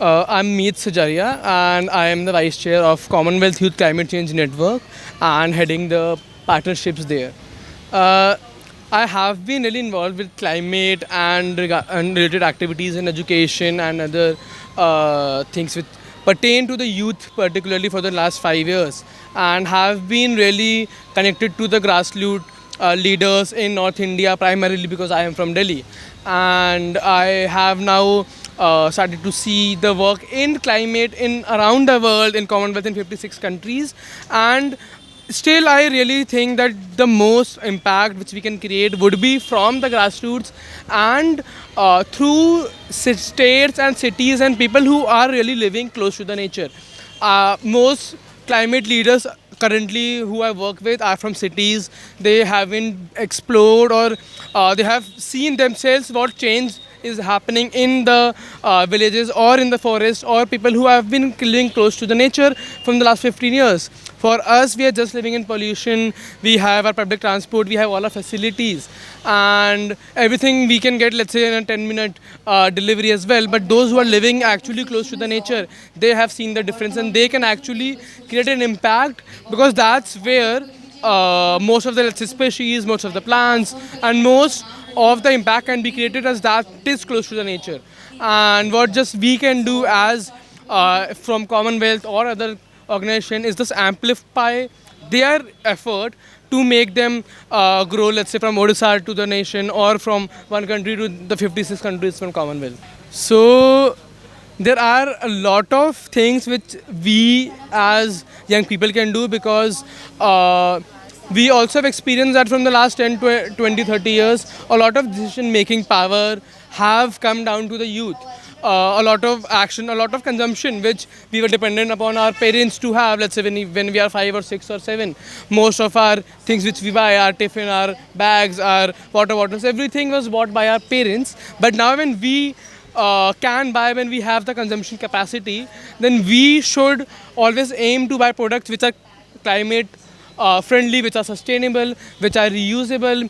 I'm Meet Sajaria and I am the Vice Chair of Commonwealth Youth Climate Change Network and heading the partnerships there. Uh, I have been really involved with climate and related activities in education and other things which pertain to the youth, particularly for the last 5 years, and have been really connected to the grassroots leaders in North India, primarily because I am from Delhi. And I have now started to see the work in climate in around the world in Commonwealth in 56 countries. And still, I really think that the most impact which we can create would be from the grassroots and through states and cities and people who are really living close to the nature. Most climate leaders currently who I work with are from cities. They haven't explored or they have seen themselves what change is happening in the villages or in the forest, or people who have been living close to the nature from the last 15 years. For us, we are just living in pollution. We have our public transport, we have all our facilities, and everything we can get, let's say, in a 10-minute delivery as well. But those who are living actually close to the nature, they have seen the difference and they can actually create an impact, because that's where most of the, let's say, species, most of the plants, and most of the impact can be created as that is close to the nature. And what just we can do as from Commonwealth or other organization is just amplify their effort to make them grow, let's say, from Odisha to the nation, or from one country to the 56 countries from Commonwealth. So there are a lot of things which we as young people can do, because we also have experienced that from the last 10, 20, 30 years, a lot of decision making power have come down to the youth. A lot of action, a lot of consumption, which we were dependent upon our parents to have. Let's say when we are 5 or 6 or 7, most of our things which we buy, our tiffin, our bags, our water bottles, everything was bought by our parents. But now when we can buy, when we have the consumption capacity, then we should always aim to buy products which are climate friendly, which are sustainable, which are reusable,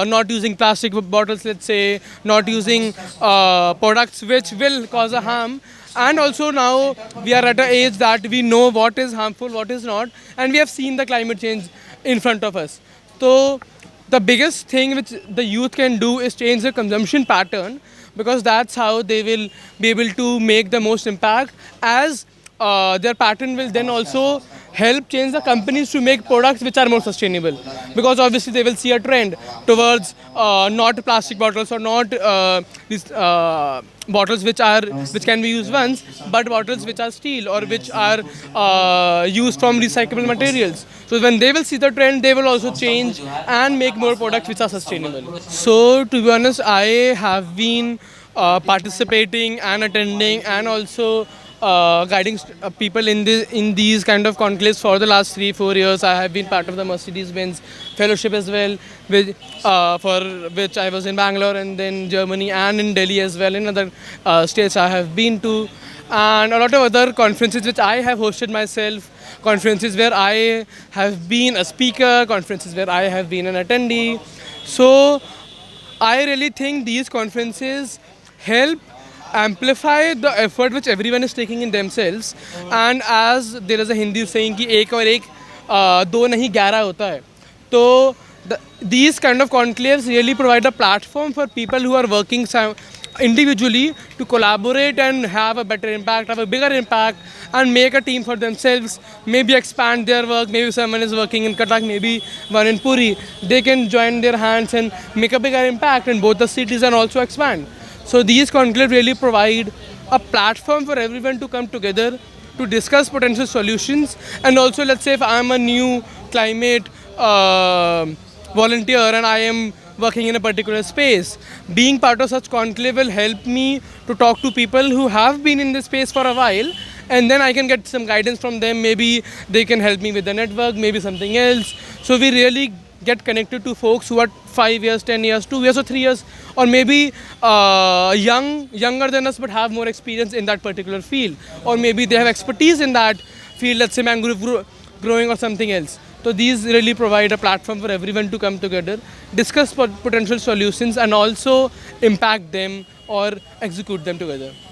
not using plastic bottles, let's say, not using products which will cause a harm. And also now we are at an age that we know what is harmful, what is not, and we have seen the climate change in front of us. So the biggest thing which the youth can do is change their consumption pattern, because that's how they will be able to make the most impact, as their pattern will then also help change the companies to make products which are more sustainable, because obviously they will see a trend towards not plastic bottles, or not these bottles which can be used once, but bottles which are steel or which are used from recyclable materials. So when they will see the trend, they will also change and make more products which are sustainable. So to be honest, I have been participating and attending and also guiding people in these kind of conclaves for the last 3 4 years. I have been part of the Mercedes-Benz Fellowship as well, which, for which I was in Bangalore and then Germany and in Delhi as well. In other states I have been to, and a lot of other conferences which I have hosted myself, conferences where I have been a speaker, conferences where I have been an attendee. So I really think these conferences help amplify the effort which everyone is taking in themselves. And as there is a Hindi saying कि एक और एक दो नहीं 11 होता है. So these kind of conclaves really provide a platform for people who are working individually to collaborate and have a better impact, have a bigger impact, and make a team for themselves. Maybe expand their work. Maybe someone is working in Cuttack, maybe one in Puri. They can join their hands and make a bigger impact in both the cities and also expand. So these conclaves really provide a platform for everyone to come together to discuss potential solutions. And also, let's say if I'm a new climate volunteer and I am working in a particular space, being part of such conclave will help me to talk to people who have been in this space for a while, and then I can get some guidance from them. Maybe they can help me with the network, maybe something else. So we really get connected to folks who are 5 years, 10 years, 2 years or 3 years, or maybe younger than us but have more experience in that particular field, or maybe they have expertise in that field, let's say mangrove growing or something else. So these really provide a platform for everyone to come together, discuss potential solutions, and also impact them or execute them together.